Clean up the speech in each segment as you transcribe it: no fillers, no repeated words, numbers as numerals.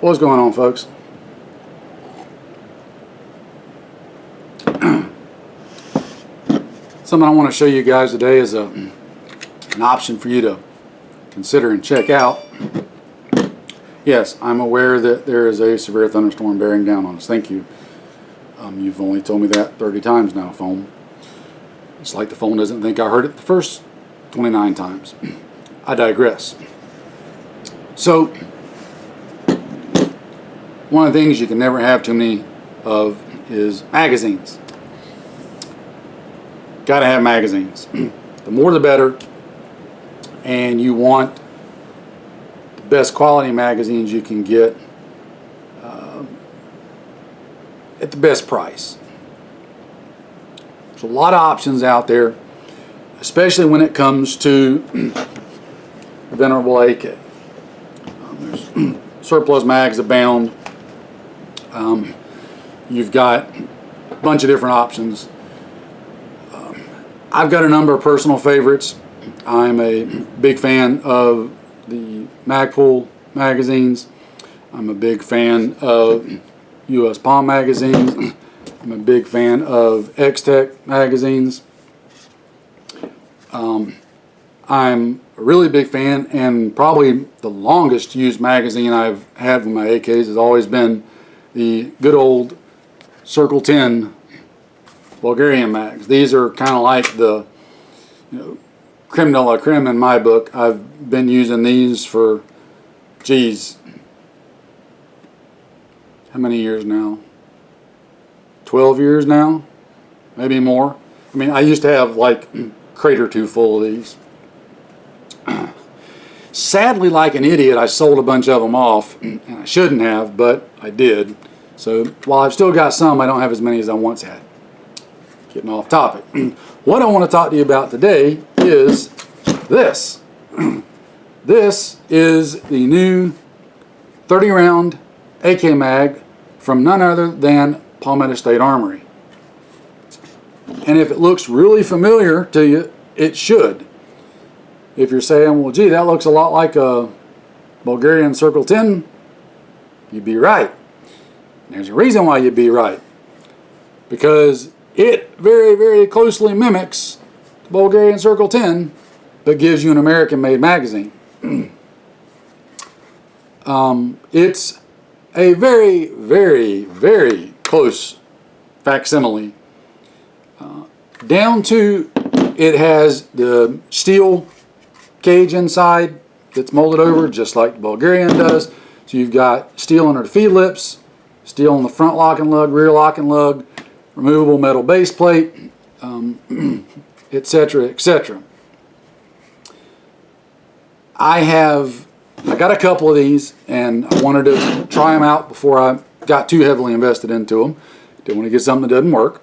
What's going on, folks? Something I want to show you guys today is an option for you to consider and check out. Yes, I'm aware that there is a severe thunderstorm bearing down on us. Thank you. You've only told me that 30 times now, phone. It's like the phone doesn't think I heard it the first 29 times. I digress. So, one of the things you can never have too many of is magazines. Gotta have magazines. The more the better, and you want the best quality magazines you can get at the best price. There's a lot of options out there, especially when it comes to the venerable AK. There's surplus mags abound. You've got a bunch of different options. I've got a number of personal favorites. I'm a big fan of the Magpul magazines. I'm a big fan of US Palm magazines. I'm a big fan of X-Tech magazines. I'm a really big fan, and probably the longest used magazine I've had with my AKs has always been the good old Circle 10 Bulgarian mags. These are kind of like the, creme de la creme in my book. I've been using these for, geez, how many years now? 12 years now? Maybe more. I mean, I used to have like a crate or two full of these. Sadly, like an idiot, I sold a bunch of them off, and I shouldn't have, but I did. So while I've still got some, I don't have as many as I once had. Getting off topic. What I want to talk to you about today is this. This is the new 30 round AK mag from none other than Palmetto State Armory. And if it looks really familiar to you, it should. If you're saying, well, gee, that looks a lot like a Bulgarian Circle 10, you'd be right. And there's a reason why you'd be right. Because it very, very closely mimics the Bulgarian Circle 10, but gives you an American-made magazine. It's a very, very, very close facsimile. Down to it has the steel cage inside that's molded over just like the Bulgarian does. So you've got steel under the feed lips, steel on the front locking lug, rear locking lug, removable metal base plate, etc., etc. I got a couple of these, and I wanted to try them out before I got too heavily invested into them. Didn't want to get something that doesn't work.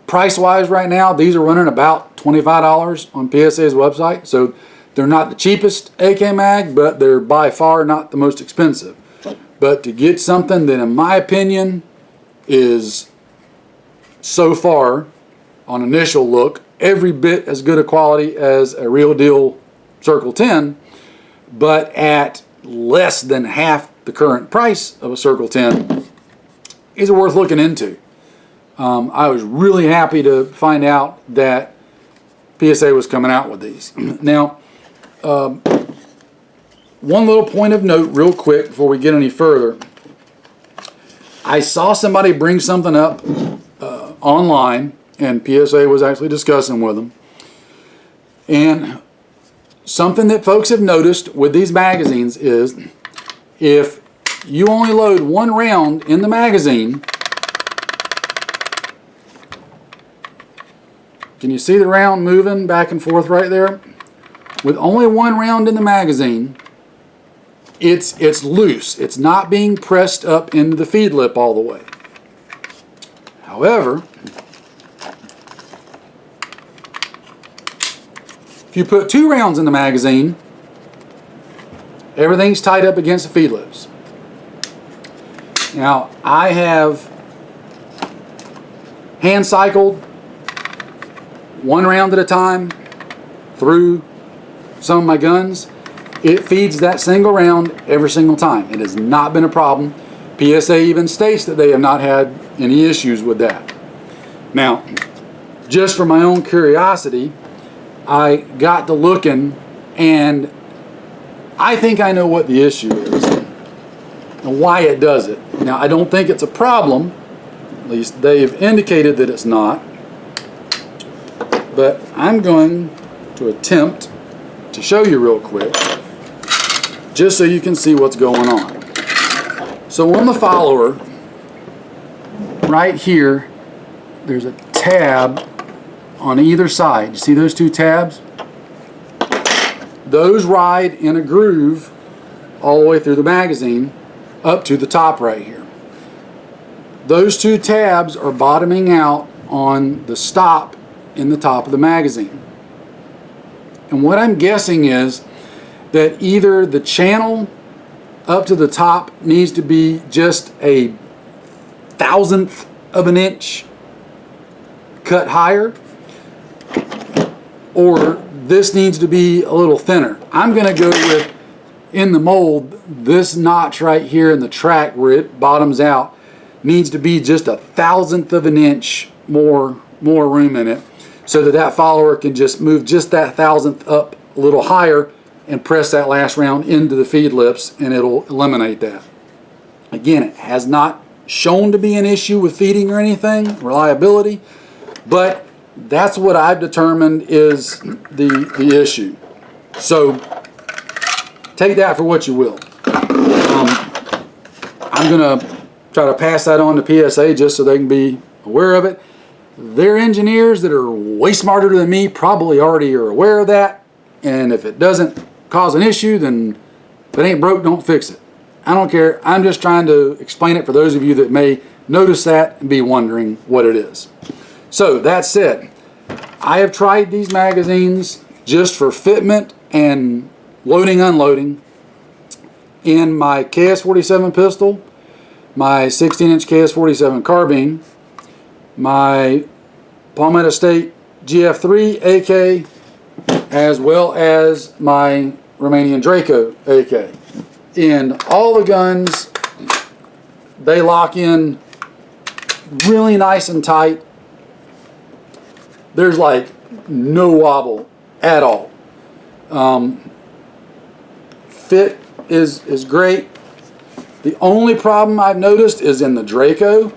Price-wise right now, these are running about $25 on PSA's website. So they're not the cheapest AK mag, but they're by far not the most expensive. But to get something that, in my opinion, is so far, on initial look, every bit as good a quality as a real deal Circle 10, but at less than half the current price of a Circle 10, is worth looking into. I was really happy to find out that PSA was coming out with these. Now, one little point of note real quick before we get any further. I saw somebody bring something up online, and PSA was actually discussing with them. And something that folks have noticed with these magazines is if you only load one round in the magazine, can you see the round moving back and forth right there? With only one round in the magazine, it's loose. It's not being pressed up into the feed lip all the way. However, if you put two rounds in the magazine, everything's tied up against the feed lips. Now, I have hand cycled one round at a time through some of my guns, It feeds that single round every single time. It has not been a problem. PSA even states that they have not had any issues with that. Now, just for my own curiosity, I got to looking, and I think I know what the issue is and why it does it. Now, I don't think it's a problem. At least they've indicated that it's not. But I'm going to attempt to show you real quick, just so you can see what's going on. So on the follower, right here, there's a tab on either side. You see those two tabs? Those ride in a groove all the way through the magazine up to the top right here. Those two tabs are bottoming out on the stop in the top of the magazine. And what I'm guessing is that either the channel up to the top needs to be just a 1,000th of an inch cut higher, or this needs to be a little thinner. I'm going to go with, in the mold, this notch right here in the track where it bottoms out needs to be just a 1,000th of an inch more room in it, so that that follower can just move just that 1,000th up a little higher and press that last round into the feed lips, and it'll eliminate that. Again, it has not shown to be an issue with feeding or anything, reliability, but that's what I've determined is the issue. So take that for what you will. I'm going to try to pass that on to PSA just so they can be aware of it. Their engineers that are way smarter than me probably already are aware of that, and if it doesn't cause an issue, then if it ain't broke, don't fix it. I don't care. I'm just trying to explain it for those of you that may notice that and be wondering what it is. So that said, I have tried these magazines just for fitment and loading unloading in my KS-47 pistol, my 16-inch KS-47 carbine, my Palmetto State GF3 AK, as well as my Romanian Draco AK. In all the guns, they lock in really nice and tight. There's like no wobble at all. Fit is great. The only problem I've noticed is in the Draco.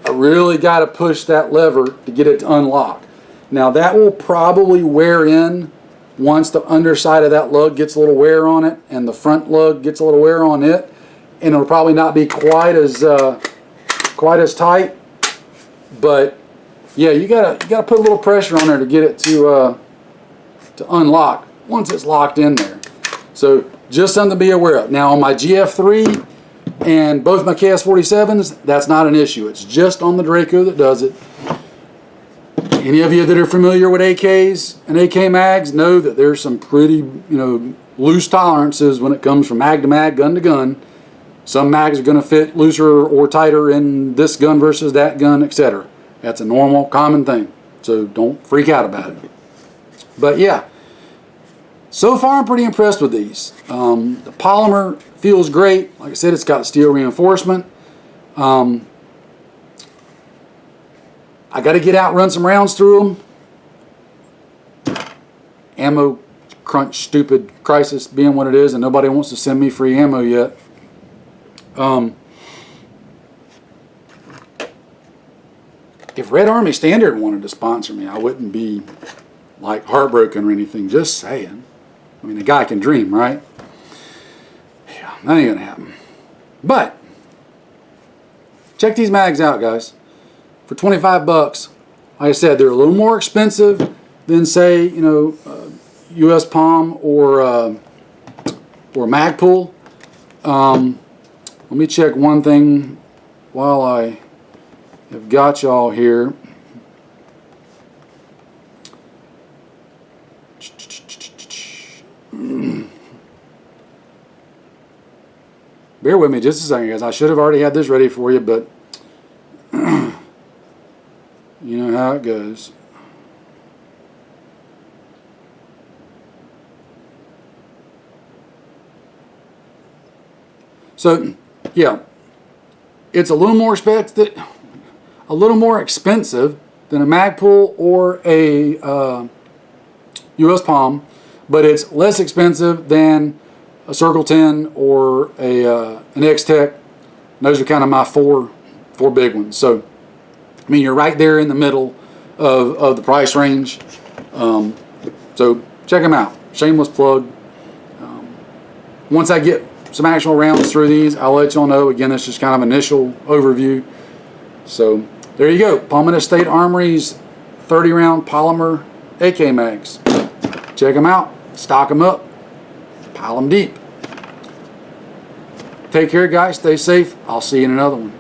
I really got to push that lever to get it to unlock. Now that will probably wear in once the underside of that lug gets a little wear on it and the front lug gets a little wear on it, and it'll probably not be quite as tight. But yeah, you gotta put a little pressure on there to get it to unlock once it's locked in there. So just something to be aware of. Now on my GF3 and both my KS-47s, that's not an issue. It's just on the Draco that does it. Any of you that are familiar with AKs and AK mags know that there's some pretty, loose tolerances when it comes from mag to mag, gun to gun. Some mags are going to fit looser or tighter in this gun versus that gun, etc. That's a normal, common thing. So don't freak out about it. But yeah, so far I'm pretty impressed with these. The polymer feels great. Like I said, it's got steel reinforcement. I got to get out, run some rounds through them. Ammo crunch, stupid crisis being what it is, and nobody wants to send me free ammo yet. If Red Army Standard wanted to sponsor me, I wouldn't be like heartbroken or anything. Just saying. I mean, a guy can dream, right? Yeah, that ain't gonna happen. But check these mags out, guys. For 25 bucks, like I said, they're a little more expensive than, say, US Palm or Magpul. Let me check one thing while I have got y'all here. Bear with me just a second, guys. I should have already had this ready for you, but you know how it goes. So yeah, it's a little more expensive than a Magpul or a US Palm, but it's less expensive than a Circle 10 or an X-Tech. Those are kind of my four big ones. So I mean, you're right there in the middle of the price range. So check them out. Shameless plug. Once I get some actual rounds through these, I'll let y'all know. Again, it's just kind of initial overview. So there you go. Palmetto State Armory's 30-round polymer AK mags. Check them out. Stock them up. Pile them deep. Take care, guys. Stay safe. I'll see you in another one.